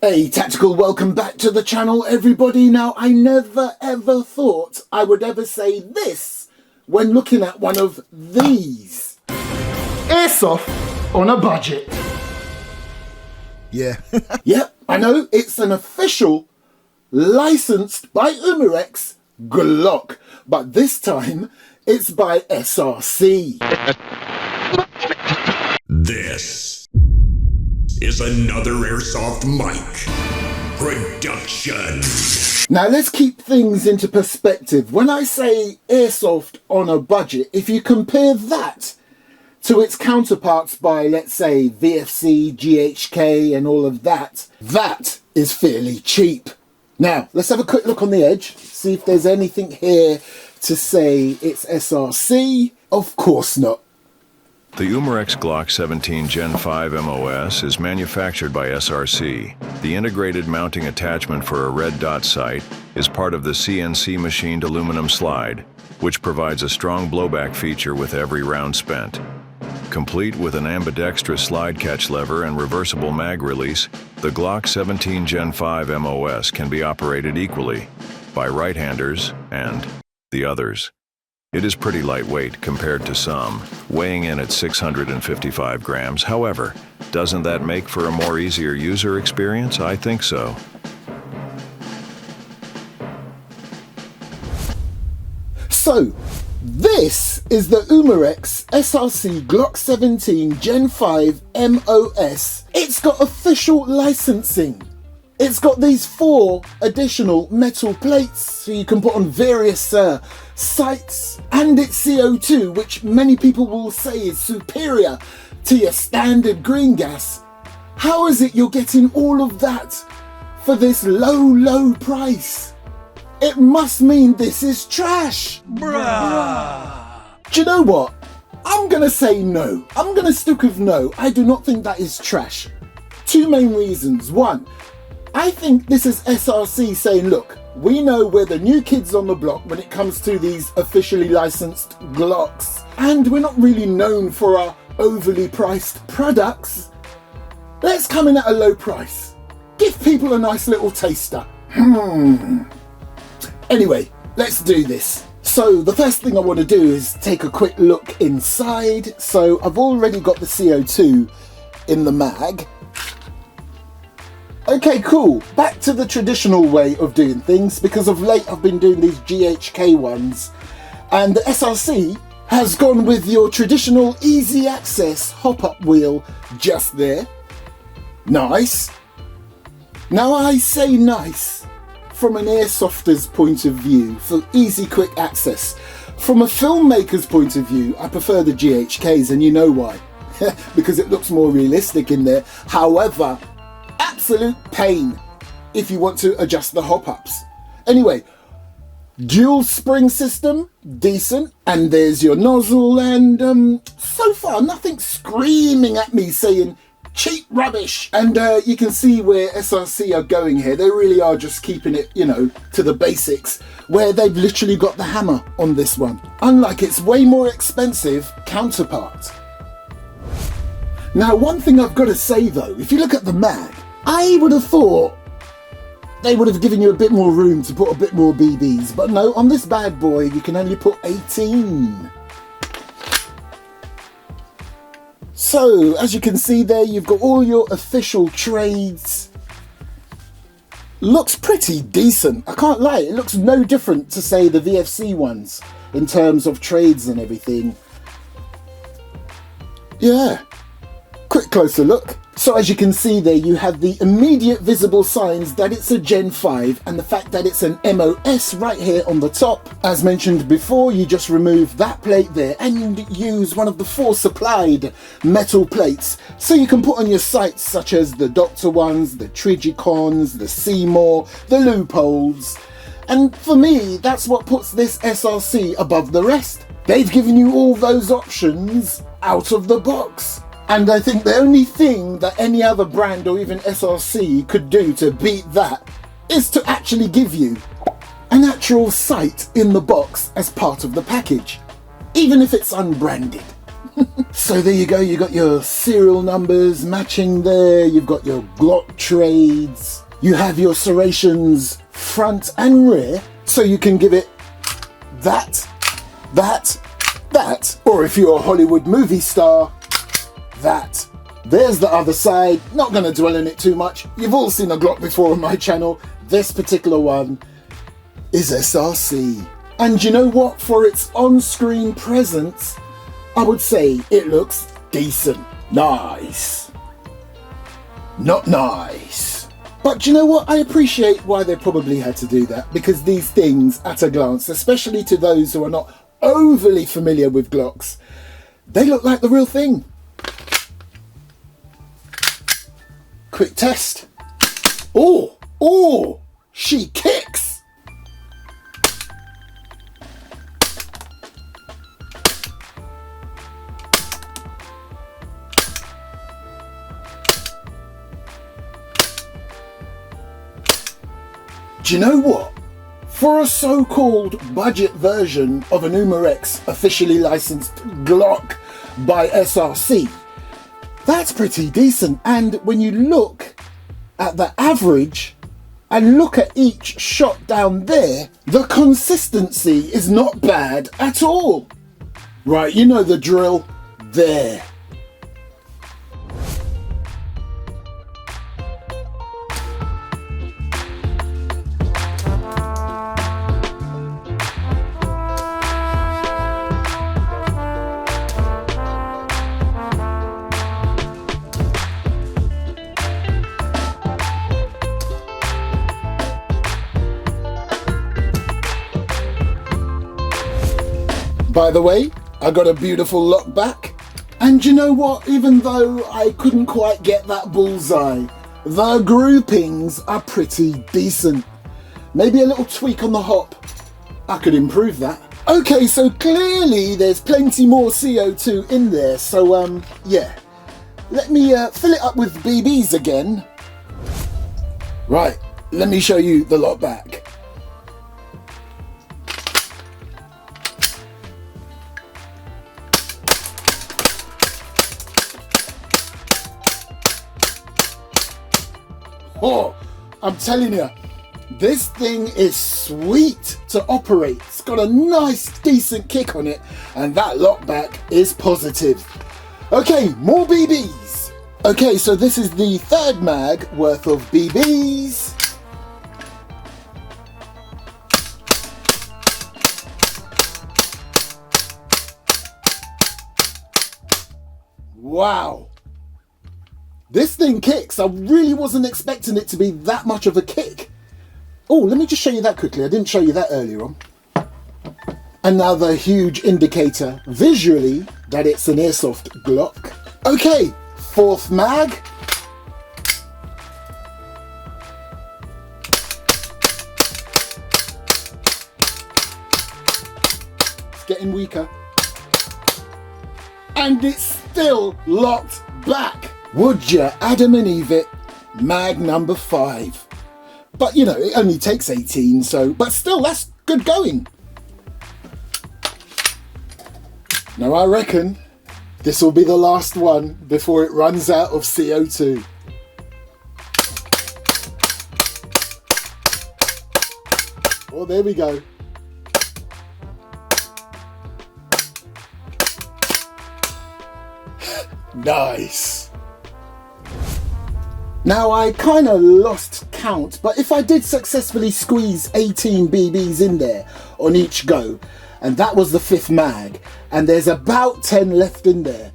Hey, Tactical, welcome back to the channel, everybody. Now, I never ever thought I would ever say this when looking at one of these. Airsoft on a budget. Yeah. Yep, I know, it's an official, licensed by Umarex Glock, but this time it's by SRC. This is another Airsoft Mic production. Now let's keep things into perspective. When I say Airsoft on a budget, if you compare that to its counterparts by, let's say, VFC, GHK and all of that, that is fairly cheap. Now, let's have a quick look on the edge, see if there's anything here to say it's SRC. Of course not. The Umarex Glock 17 Gen 5 MOS is manufactured by SRC. The integrated mounting attachment for a red dot sight is part of the CNC machined aluminum slide, which provides a strong blowback feature with every round spent. Complete with an ambidextrous slide catch lever and reversible mag release, the Glock 17 Gen 5 MOS can be operated equally by right-handers and the others. It is pretty lightweight compared to some, weighing in at 655 grams. However, doesn't that make for a more easier user experience? I think so. So, this is the Umarex SRC Glock 17 Gen 5 MOS. It's got official licensing. It's got these 4 additional metal plates so you can put on various sights, and it's CO2, which many people will say is superior to your standard green gas. How is it you're getting all of that for this low price? It must mean this is trash. Bruh. Do you know what? I'm gonna say no. I'm gonna stick with no. I do not think that is trash. 2 main reasons. 1, I think this is SRC saying, look, we know we're the new kids on the block when it comes to these officially licensed Glocks, and we're not really known for our overly priced products. Let's come in at a low price. Give people a nice little taster. Anyway, let's do this. So the first thing I want to do is take a quick look inside. So I've already got the CO2 in the mag. Okay, cool. Back to the traditional way of doing things, because of late I've been doing these GHK ones, and the SRC has gone with your traditional easy access hop-up wheel just there. Nice. Now I say nice from an airsofter's point of view, for easy quick access. From a filmmaker's point of view, I prefer the GHKs, and you know why. Because it looks more realistic in there. However, absolute pain if you want to adjust the hop-ups. Anyway, dual spring system, decent, and there's your nozzle, and so far nothing screaming at me saying cheap rubbish. And you can see where SRC are going here. They really are just keeping it, you know, to the basics, where they've literally got the hammer on this one, unlike its way more expensive counterpart. Now, one thing I've got to say though, if you look at the mag, I would have thought they would have given you a bit more room to put a bit more BBs, but no, on this bad boy you can only put 18. So, as you can see there, you've got all your official trades. Looks pretty decent, I can't lie, it looks no different to, say, the VFC ones in terms of trades and everything. Yeah, quick closer look. So as you can see there, you have the immediate visible signs that it's a Gen 5, and the fact that it's an MOS right here on the top. As mentioned before, you just remove that plate there and use one of the 4 supplied metal plates, so you can put on your sights such as the Doctor ones, the Trigicons, the Seymour, the loopholes. And for me, that's what puts this SRC above the rest. They've given you all those options out of the box. And I think the only thing that any other brand or even SRC could do to beat that is to actually give you an actual sight in the box as part of the package, even if it's unbranded. So there you go, you got your serial numbers matching there, you've got your Glock trades, you have your serrations front and rear, so you can give it that, or if you're a Hollywood movie star, that. There's the other side, not going to dwell on it too much. You've all seen a Glock before on my channel. This particular one is SRC. And you know what? For its on-screen presence, I would say it looks decent. Nice. Not nice. But you know what? I appreciate why they probably had to do that, because these things, at a glance, especially to those who are not overly familiar with Glocks, they look like the real thing. Quick test. Oh, she kicks. Do you know what? For a so-called budget version of an Umarex officially licensed Glock by SRC, that's pretty decent. And when you look at the average and look at each shot down there, the consistency is not bad at all. Right, you know the drill. There. By the way, I got a beautiful lock back. And you know what? Even though I couldn't quite get that bullseye, the groupings are pretty decent. Maybe a little tweak on the hop. I could improve that. Okay, so clearly there's plenty more CO2 in there. So, yeah. Let me fill it up with BBs again. Right, let me show you the lock back. Oh, I'm telling you, this thing is sweet to operate. It's got a nice, decent kick on it, and that lockback is positive. Okay, more BBs. Okay, so this is the third mag worth of BBs. Wow. This thing kicks. I really wasn't expecting it to be that much of a kick. Oh, let me just show you that quickly. I didn't show you that earlier on. Another huge indicator visually that it's an Airsoft Glock. Okay, fourth mag. It's getting weaker. And it's still locked back. Would you Adam and Eve it? Mag number 5. But you know, it only takes 18, so, but still, that's good going. Now I reckon this will be the last one before it runs out of CO2. Oh, there we go. Nice. Now I kind of lost count, but if I did successfully squeeze 18 BBs in there on each go, and that was the 5th mag, and there's about 10 left in there,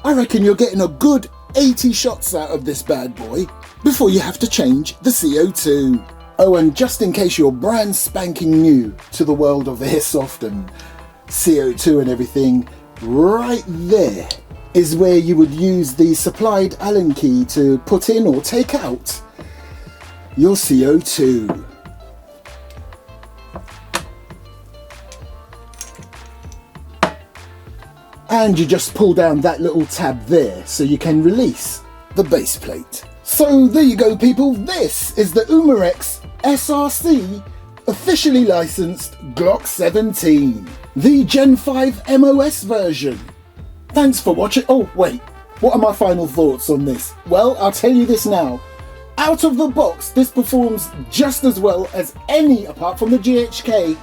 I reckon you're getting a good 80 shots out of this bad boy before you have to change the CO2. Oh, and just in case you're brand spanking new to the world of Airsoft and CO2 and everything, right there is where you would use the supplied Allen key to put in or take out your CO2. And you just pull down that little tab there so you can release the base plate. So there you go, people. This is the Umarex SRC officially licensed Glock 17, the Gen 5 MOS version. Thanks for watching. Oh, wait. What are my final thoughts on this? Well, I'll tell you this now. Out of the box, this performs just as well as any, apart from the GHK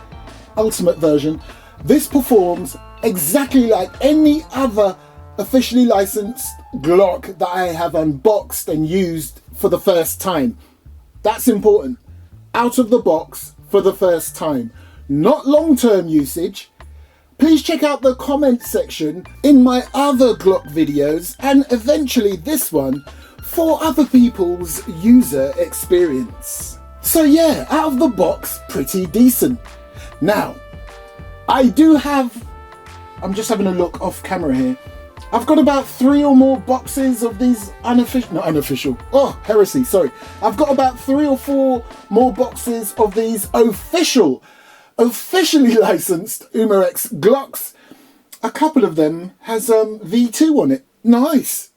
Ultimate version, this performs exactly like any other officially licensed Glock that I have unboxed and used for the first time. That's important. Out of the box for the first time. Not long-term usage. Please check out the comment section in my other Glock videos and eventually this one for other people's user experience. So yeah, out of the box, pretty decent. Now, I do have, I'm just having a look off camera here. I've got about 3 or more boxes of these officially licensed Umarex Glocks. A couple of them has V2 on it. Nice.